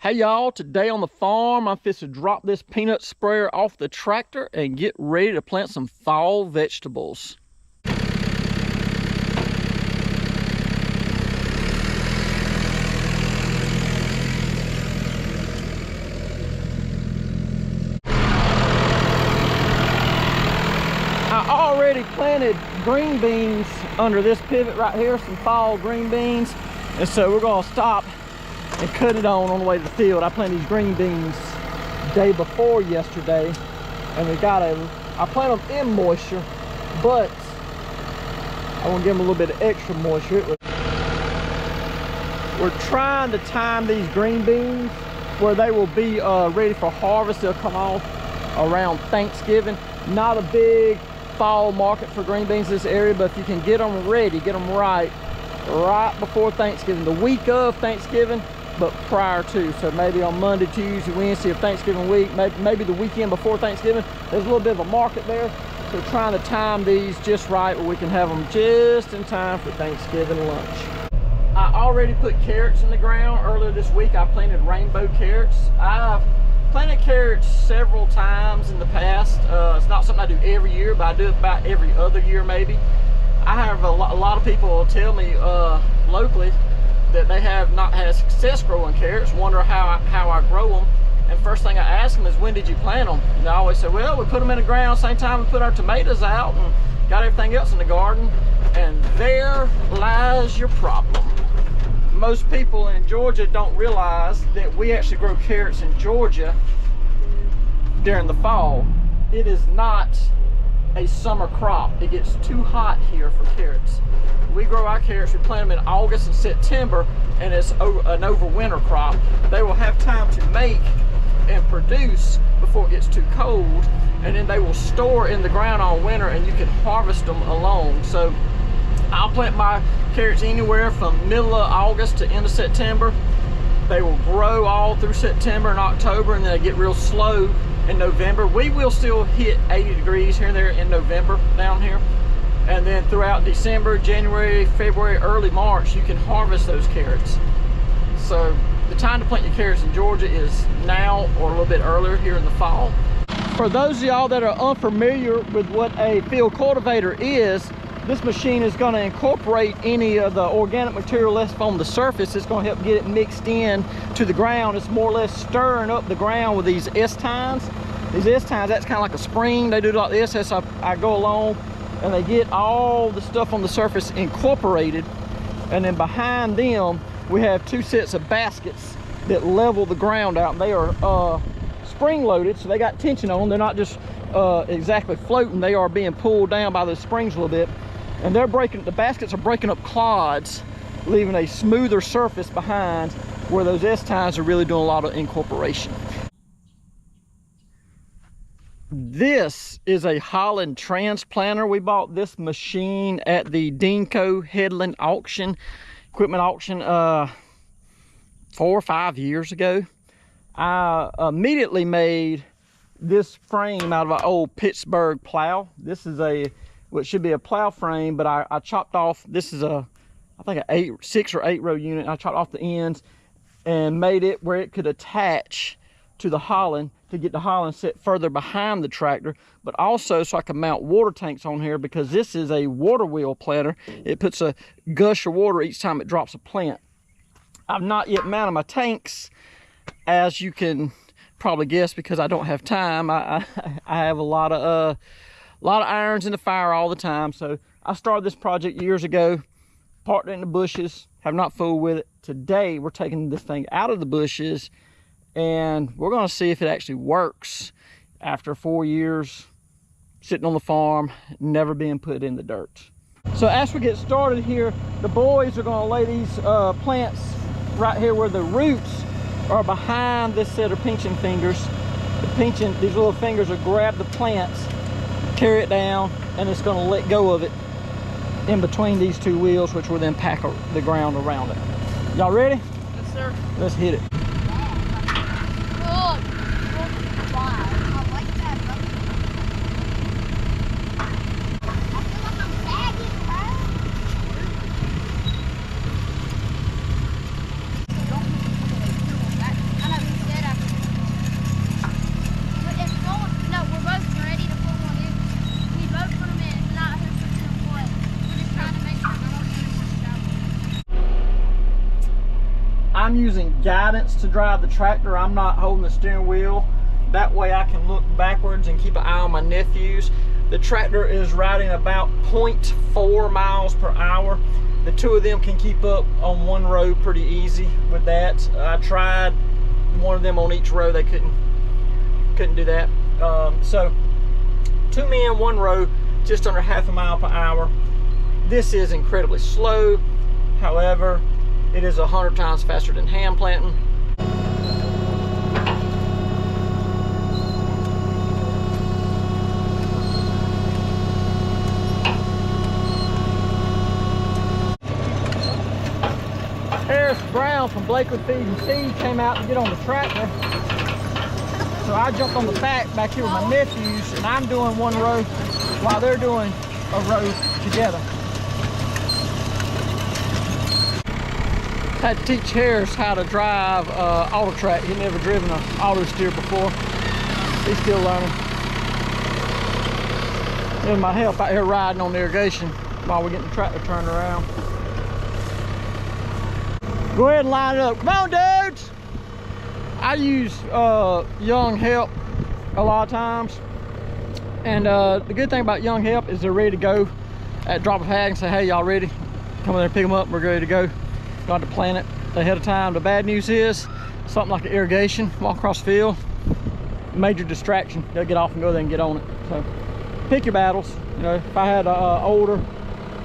Hey y'all, today on the farm, I'm fixing to drop this peanut sprayer off the tractor and get ready to plant some fall vegetables. I already planted green beans under this pivot right here, some fall green beans. And so we're gonna stop and cut it on the way to the field. I planted these green beans day before yesterday, and I plant them in moisture, but I want to give them a little bit of extra moisture. We're trying to time these green beans where they will be ready for harvest. They'll come off around Thanksgiving. Not a big fall market for green beans in this area, but if you can get them ready, get them right before Thanksgiving, the week of Thanksgiving, but prior to. So maybe on Monday, Tuesday, Wednesday of Thanksgiving week, maybe the weekend before Thanksgiving. There's a little bit of a market there. So trying to time these just right where we can have them just in time for Thanksgiving lunch. I already put carrots in the ground. Earlier this week, I planted rainbow carrots. I've planted carrots several times in the past. It's not something I do every year, but I do it about every other year maybe. I have a lot of people tell me locally that they have not had success growing carrots, wonder how I grow them. And first thing I ask them is, when did you plant them? And I always say, well, we put them in the ground same time we put our tomatoes out and got everything else in the garden. And there lies your problem. Most people in Georgia don't realize that we actually grow carrots in Georgia during the fall. It is not a summer crop. It gets too hot here for carrots. We grow our carrots, we plant them in August and September, and it's an overwinter crop. They will have time to make and produce before it gets too cold, and then they will store in the ground all winter and you can harvest them alone. So I'll plant my carrots anywhere from middle of August to end of September. They will grow all through September and October, and then they get real slow in November. We will still hit 80 degrees here and there in November down here. And then throughout December, January, February, early March, you can harvest those carrots. So the time to plant your carrots in Georgia is now or a little bit earlier here in the fall. For those of y'all that are unfamiliar with what a field cultivator is, this machine is going to incorporate any of the organic material left on the surface. It's going to help get it mixed in to the ground. It's more or less stirring up the ground with these S-tines. These S-tines, that's kind of like a spring. They do it like this as I go along, and they get all the stuff on the surface incorporated. And then behind them, we have two sets of baskets that level the ground out. And they are spring loaded, so they got tension on them. They're not just exactly floating. They are being pulled down by the springs a little bit. And the baskets are breaking up clods, leaving a smoother surface behind where those S-tines are really doing a lot of incorporation. This is a Holland transplanter. We bought this machine at the Deanco Headland auction, equipment auction, 4 or 5 years ago. I immediately made this frame out of an old Pittsburgh plow. This is what should be a plow frame, but I chopped off, this is I think a 6 or 8 row unit. I chopped off the ends and made it where it could attach to the Holland to get the Holland set further behind the tractor, but also so I can mount water tanks on here, because this is a water wheel planter. It puts a gush of water each time it drops a plant. I've not yet mounted my tanks, as you can probably guess, because I don't have time. I have a lot of irons in the fire all the time. So I started this project years ago, parked it in the bushes, have not fooled with it. Today we're taking this thing out of the bushes, and we're going to see if it actually works after 4 years sitting on the farm, never being put in the dirt. So as we get started here, the boys are going to lay these plants right here where the roots are behind this set of pinching fingers. These little fingers will grab the plants, carry it down, and it's going to let go of it in between these two wheels, which will then pack the ground around it. Y'all ready? Yes, sir. Let's hit it. guidance to drive the tractor. I'm not holding the steering wheel. That way I can look backwards and keep an eye on my nephews. The tractor is riding about 0.4 miles per hour. The two of them can keep up on one road pretty easy with that. I tried one of them on each row. They couldn't do that. So 2 men, 1 row, just under half a mile per hour. This is incredibly slow. However, it is 100 times faster than hand planting. Harris Brown from Blakely Feed and Seed came out to get on the tractor. So I jumped on the back here with my nephews, and I'm doing 1 row while they're doing a row together. Had to teach Harris how to drive auto track. He'd never driven an auto steer before. He's still learning. With my help out here riding on the irrigation while we're getting the tractor turned around. Go ahead and line it up. Come on, dudes! I use Young Help a lot of times. And the good thing about Young Help is they're ready to go at drop of a hat and say, hey, y'all ready? Come in there and pick them up, we're ready to go. Got to plan it ahead of time. The bad news is something like an irrigation, walk across the field, major distraction. They'll get off and go there and get on it. So pick your battles. You know, if I had older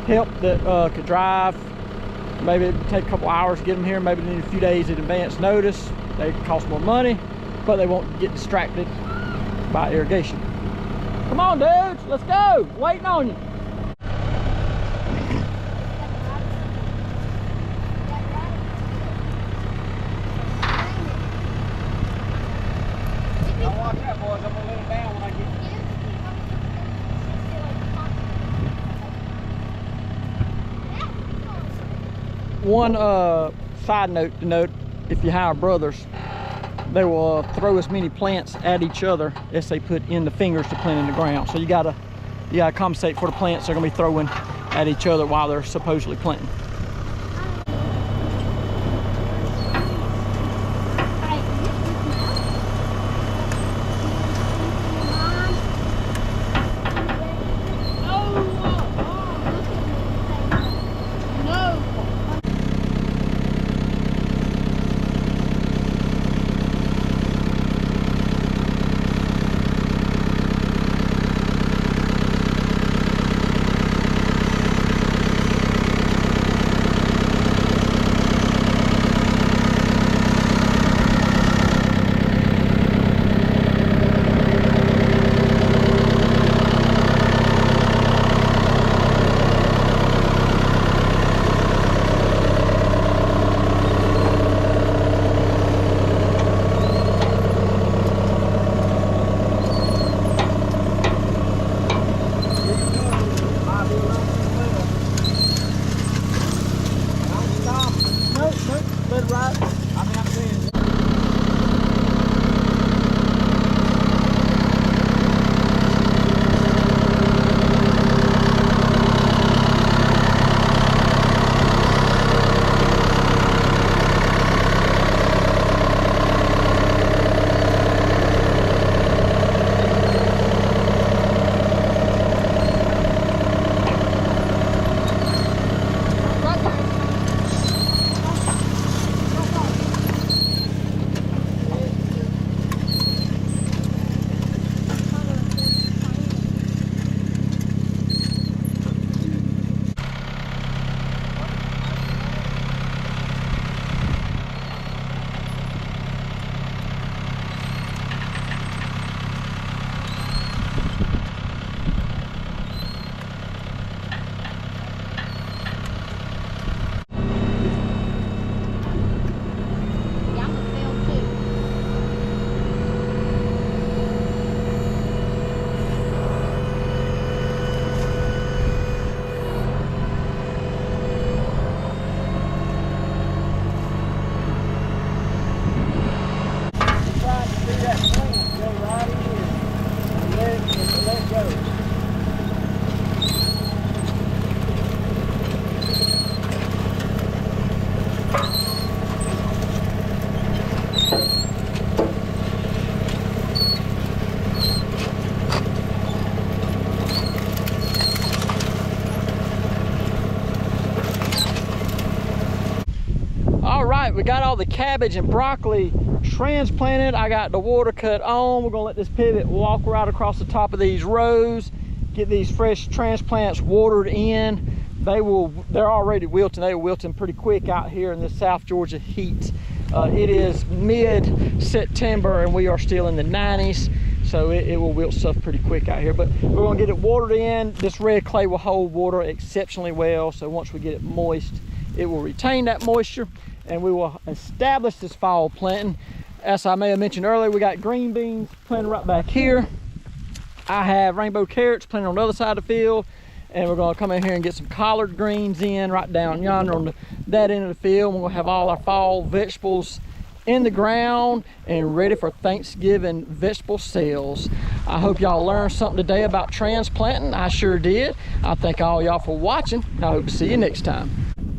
help that could drive, maybe it'd take a couple hours to get them here, maybe they need a few days in advance notice. They cost more money, but they won't get distracted by irrigation. Come on, dudes, let's go. Waiting on you. Watch out, boys. I'm gonna let them down when I get. One side note to note: if you hire brothers, they will throw as many plants at each other as they put in the fingers to plant in the ground. So you gotta compensate for the plants they're gonna be throwing at each other while they're supposedly planting. All right, we got all the cabbage and broccoli transplanted. I got the water cut on. We're gonna let this pivot walk right across the top of these rows, get these fresh transplants watered in. They're already wilting. They were wilting pretty quick out here in the South Georgia heat. It is mid-September and we are still in the 90s, so it will wilt stuff pretty quick out here. But we're gonna get it watered in. This red clay will hold water exceptionally well, so once we get it moist, it will retain that moisture, and we will establish this fall planting. As I may have mentioned earlier, we got green beans planted right back here. I have rainbow carrots planted on the other side of the field, and we're gonna come in here and get some collard greens in right down yonder on that end of the field. We're gonna have all our fall vegetables in the ground and ready for Thanksgiving vegetable sales. I hope y'all learned something today about transplanting. I sure did. I thank all y'all for watching. I hope to see you next time.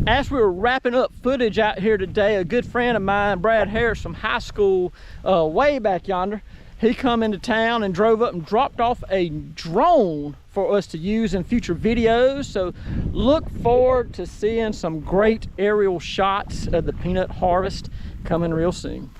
As we were wrapping up footage out here today, a good friend of mine, Brad Harris from high school, way back yonder, he come into town and drove up and dropped off a drone for us to use in future videos. So look forward to seeing some great aerial shots of the peanut harvest coming real soon.